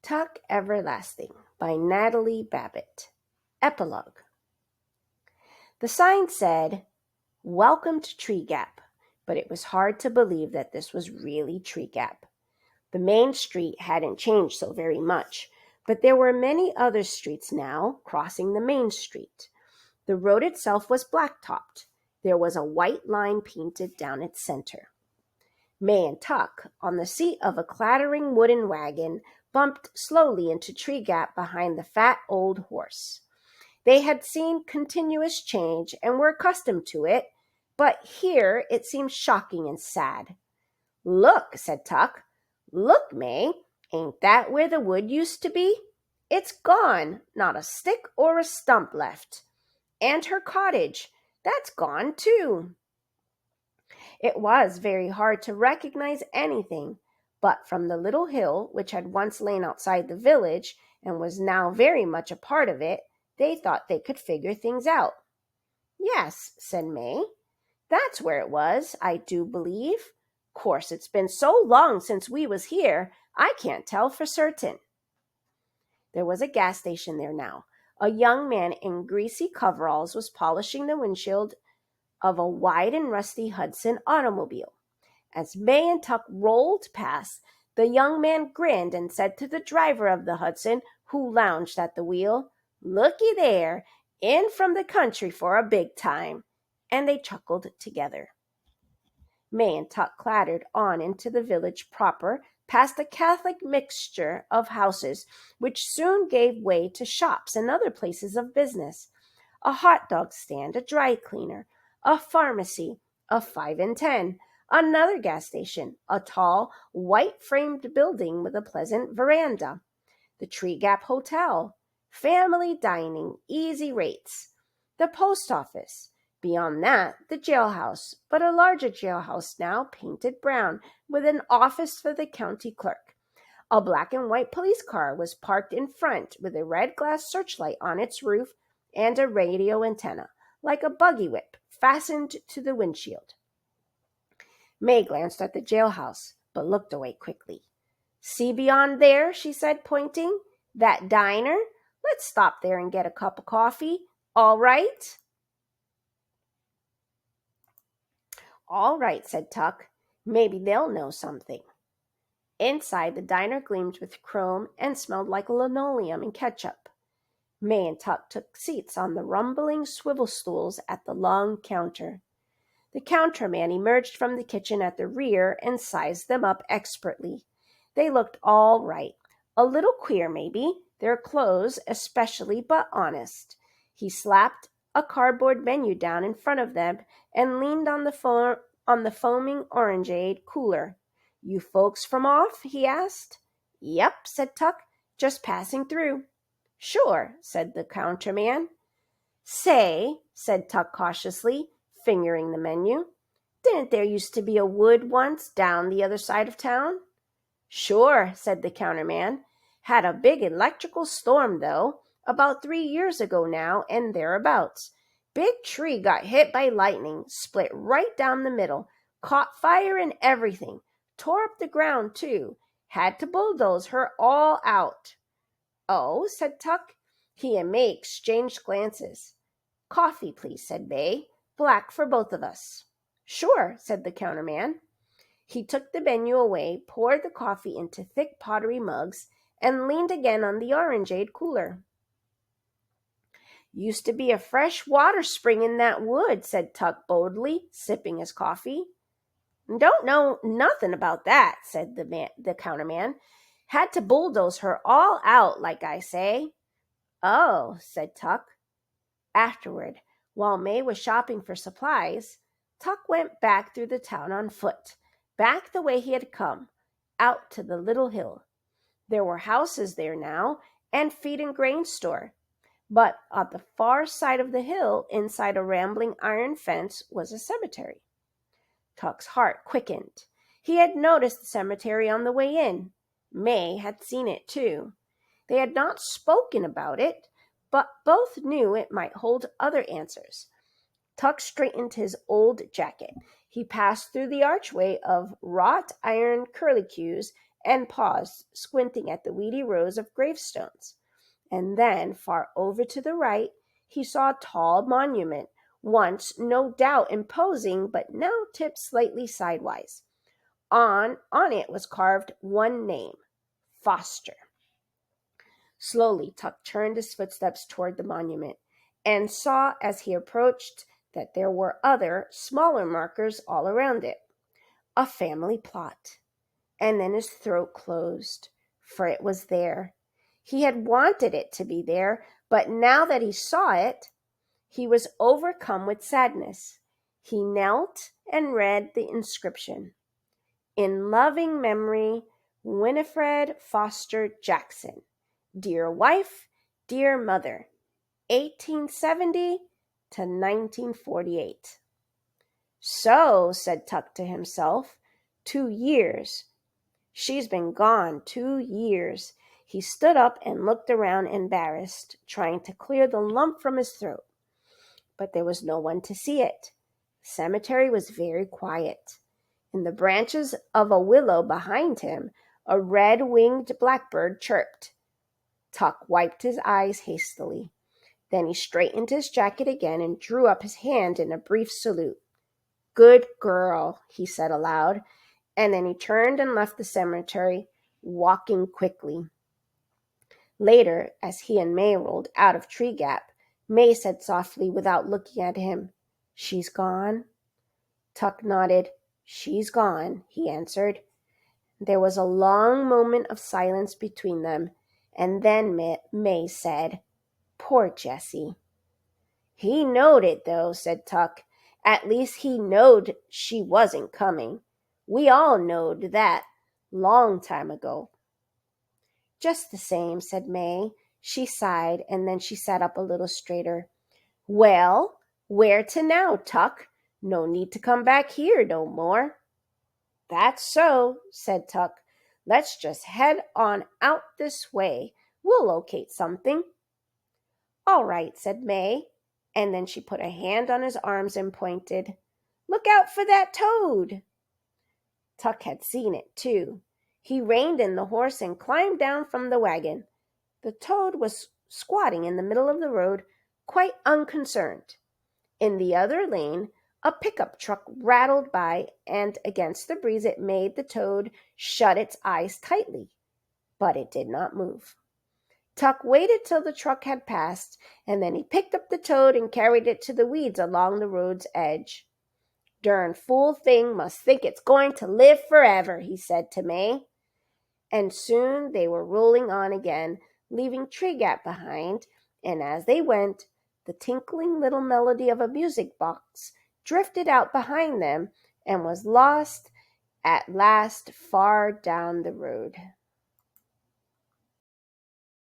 Talk Everlasting by Natalie Babbitt. Epilogue. The sign said, "Welcome to Treegap," but it was hard to believe that this was really Treegap. The main street hadn't changed so very much, but there were many other streets now crossing the main street. The road itself was black-topped. There was a white line painted down its center. May and Tuck, on the seat of a clattering wooden wagon, bumped slowly into Treegap behind the fat old horse. They had seen continuous change and were accustomed to it, but here it seemed shocking and sad. "Look," said Tuck. "Look, May, ain't that where the wood used to be? It's gone, not a stick or a stump left. And her cottage, that's gone too." It was very hard to recognize anything, but from the little hill which had once lain outside the village and was now very much a part of it, they thought they could figure things out. "Yes," said May, "that's where it was, I do believe. Course it's been so long since we was here, I can't tell for certain." There was a gas station there now. A young man in greasy coveralls was polishing the windshield of a wide and rusty Hudson automobile. As May and Tuck rolled past, the young man grinned and said to the driver of the Hudson, who lounged at the wheel, "Looky there, in from the country for a big time." And they chuckled together. May and Tuck clattered on into the village proper, past a Catholic mixture of houses, which soon gave way to shops and other places of business. A hot dog stand, a dry cleaner, a pharmacy, a 5 and 10, another gas station, a tall, white-framed building with a pleasant veranda, the Treegap Hotel, family dining, easy rates, the post office. Beyond that, the jailhouse, but a larger jailhouse now, painted brown, with an office for the county clerk. A black and white police car was parked in front with a red glass searchlight on its roof and a radio antenna, like a buggy whip, fastened to the windshield. May glanced at the jailhouse, but looked away quickly. "See beyond there," she said, pointing. "That diner? Let's stop there and get a cup of coffee. All right?" "All right," said Tuck. "Maybe they'll know something." Inside, the diner gleamed with chrome and smelled like linoleum and ketchup. May and Tuck took seats on the rumbling swivel stools at the long counter. The counterman emerged from the kitchen at the rear and sized them up expertly. They looked all right. A little queer, maybe, their clothes especially, but honest. He slapped a cardboard menu down in front of them and leaned on the foaming orangeade cooler. "You folks from off?" he asked. "Yep," said Tuck, "just passing through." "Sure," said the counterman. "Say," said Tuck cautiously, fingering the menu, "didn't there used to be a wood once down the other side of town?" "Sure," said the counterman. "Had a big electrical storm, though, about 3 years ago now and thereabouts. Big tree got hit by lightning, split right down the middle, caught fire and everything, tore up the ground, too. Had to bulldoze her all out." "Oh," said Tuck. He and May exchanged glances. "Coffee, please," said May. "Black for both of us." "Sure," said the counterman. He took the menu away, poured the coffee into thick pottery mugs, and leaned again on the orangeade cooler. "Used to be a fresh water spring in that wood," said Tuck boldly, sipping his coffee. "Don't know nothing about that," said the counterman. "Had to bulldoze her all out, like I say." "Oh," said Tuck. Afterward, while May was shopping for supplies, Tuck went back through the town on foot, back the way he had come, out to the little hill. There were houses there now, and feed and grain store. But on the far side of the hill, inside a rambling iron fence, was a cemetery. Tuck's heart quickened. He had noticed the cemetery on the way in. May had seen it too. They had not spoken about it, but both knew it might hold other answers. Tuck straightened his old jacket. He passed through the archway of wrought iron curlicues and paused, squinting at the weedy rows of gravestones. And then, far over to the right, he saw a tall monument, once no doubt imposing, but now tipped slightly sidewise. On it was carved one name, Foster. Slowly, Tuck turned his footsteps toward the monument and saw as he approached that there were other, smaller markers all around it. A family plot. And then his throat closed, for it was there. He had wanted it to be there, but now that he saw it, he was overcome with sadness. He knelt and read the inscription. In loving memory, Winifred Foster Jackson. Dear wife, dear mother, 1870 to 1948. So, said Tuck to himself, 2 years. She's been gone 2 years. He stood up and looked around embarrassed, trying to clear the lump from his throat. But there was no one to see it. The cemetery was very quiet. In the branches of a willow behind him, a red-winged blackbird chirped. Tuck wiped his eyes hastily. Then he straightened his jacket again and drew up his hand in a brief salute. Good girl, he said aloud, and then he turned and left the cemetery, walking quickly. Later, as he and May rolled out of Treegap, May said softly without looking at him, She's gone? Tuck nodded. She's gone, he answered. There was a long moment of silence between them, and then May said, Poor Jessie. He knowed it, though, said Tuck. At least he knowed she wasn't coming. We all knowed that long time ago. Just the same, said May. She sighed, and then she sat up a little straighter. Well, where to now, Tuck? No need to come back here no more. That's so, said Tuck. Let's just head on out this way. We'll locate something. All right, said May, and then she put a hand on his arms and pointed. Look out for that toad. Tuck had seen it, too. He reined in the horse and climbed down from the wagon. The toad was squatting in the middle of the road, quite unconcerned. In the other lane, a pickup truck rattled by, and against the breeze it made the toad shut its eyes tightly. But it did not move. Tuck waited till the truck had passed, and then he picked up the toad and carried it to the weeds along the road's edge. Darn fool thing must think it's going to live forever, he said to May. And soon they were rolling on again, leaving Treegap behind, and as they went, the tinkling little melody of a music box drifted out behind them and was lost at last far down the road.